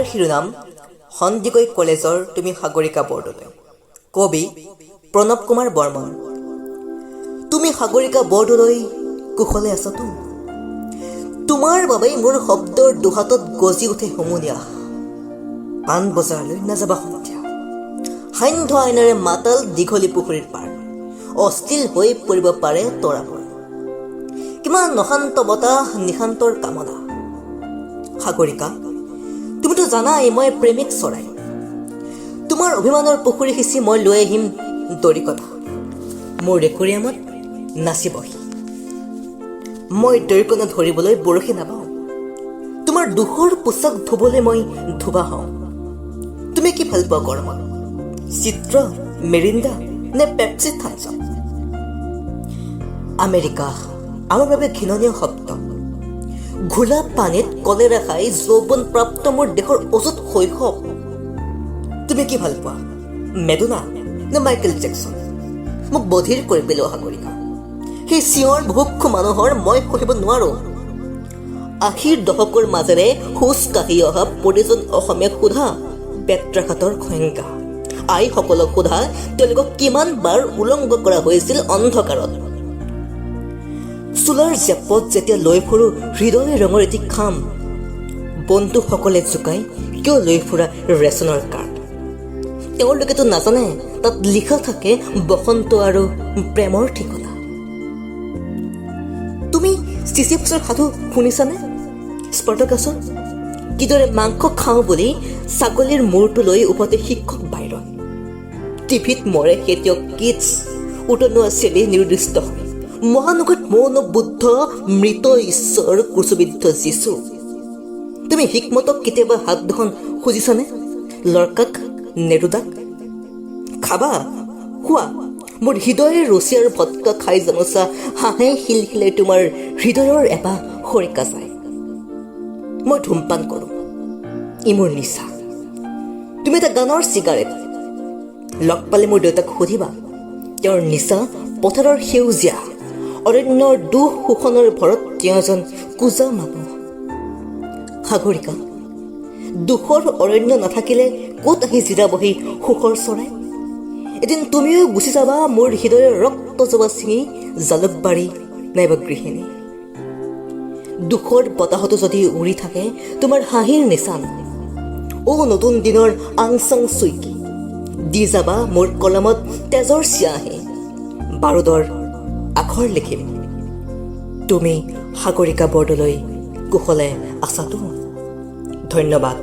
কবিতাৰ শিৰোনাম সন্দিকৈ কলেজৰ তুমি সাগৰিকা বৰদলৈ। কবি প্ৰণৱ কুমাৰ বৰ্মন। তুমি সাগৰিকা বৰদলৈ কুশলে আছাতো? তোমাৰ বাবেই মোৰ শব্দৰ দুহাতত গজি উঠে হুমুনিয়া। পাণ বজাৰলৈ নাযাবা সন্ধিয়া, সান্ধ্য আইনেৰে মাতাল দীঘলী পুখুৰীৰ পাৰ, অস্থিল হৈ পৰিব পাৰে তৰাবোৰ। কিমান অশান্ত বতাহ নিশান্তৰ কামনা। সাগৰিকা, তুমিতো জানাই মই প্ৰেমিক চৰাই। তোমাৰ অভিমানৰ পুখুৰী সিঁচি মই লৈ আহিম দৰিকণা, মোৰ ৰেকুৰিয়ামত নাচিবহি। মই দৰিকণা ধৰিবলৈ বৰশী নাবাওঁ, তোমাৰ দুখৰ পোচাক ধুবলৈ মই ধুবা হওঁ। তুমি কি ভাল পোৱা গৰমত, চিত্ৰ, মেৰিণ্ডা নে পেপচি থাম্পছ আপ? আমেৰিকা আমাৰ বাবে ঘৃণনীয় শব্দ। ঘোলা পানীত কলেৰা খাই যৌৱন প্ৰাপ্ত মোৰ দেশৰ অযুত শৈশৱ। তুমি কি ভাল পোৱা, মেডোনা নে মাইকেল জেকচন? মোক বধিৰ কৰি পেলোৱা সাগৰিকা। সেই চিঞৰ বুভুক্ষু মানুহৰ মই সহিব নোৱাৰো। ৮০ৰ দশকৰ মাজেৰে খোজ কাঢ়ি অহা প্ৰতিজন অসমীয়াক সোধা বেত্ৰাঘাতৰ সংজ্ঞা। আইসকলক সোধা তেওঁলোকক কিমান বাৰ উলংগ কৰা হৈছিল অন্ধকাৰত। চোলাৰ জেপত যেতিয়া লৈ ফুৰো হৃদয় ৰঙৰ এটি খাম, বন্ধুসকলে জোকাই কিয় লৈ ফুৰা ৰেচনৰ কাৰ্ড? তেওঁলোকেতো নাজানে তাত লিখা থাকে বসন্ত আৰু প্ৰেমৰ ঠিকনা। তুমি চিচিফছৰ সাধু শুনিছানে? স্পাৰ্টাকাছৰ কিদৰে মাংস খাওঁ বুলি ছাগলীৰ মূৰটো লৈ উভতে শিক্ষক বাইৰন। টিভিত মৰে খেতিয়ক কিডছ, উতনোৱা চেলি নিৰ্দিষ্ট হয়। মহানগৰত মৌন বুদ্ধ, মৃত ঈশ্বৰ, ক্ৰুচবিদ্ধ যীচু। তুমি হিকমতক কেতিয়াবা হাত দুখন খুজিছানে? লৰ্কাক, নেৰুদাক? খাবা, খোৱা। মোৰ হৃদয়ৰ ৰচি আৰু ভটকা খাই জানোচা হাঁহে শিলশিলাই তোমাৰ হৃদয়ৰ এপাহ খৰিকা যায়। মই ধূমপান কৰোঁ, ই মোৰ নিচা। তুমি এটা গানৰ চিগাৰেট। লগ পালে মোৰ দেউতাক সুধিবা, তেওঁৰ নিচা পথাৰৰ সেউজীয়া, অৰণ্যৰ দুখ শোষণৰ ভৰত তেওঁ এজন কোজা মানুহ। সাগৰিকা, দুখৰ অৰণ্য নাথাকিলে ক'ত আহি জিৰাবহি সুখৰ চৰাই? এদিন তুমিও গুচি যাবা মোৰ হৃদয়ৰ ৰক্ত জবা ছিঙি জালুকবাৰী নাইবা গৃহিণী। দুখৰ বতাহতো যদি উৰি থাকে তোমাৰ হাঁহিৰ নিচান, নতুন দিনৰ আংচাং চুইকি দি যাবা মোৰ কলমত তেজৰ চিয়াঁহী। বাৰুদৰ আখৰ লিখিম, তুমি সাগৰিকা বৰদলৈ কুশলে আছাতো? ধন্যবাদ।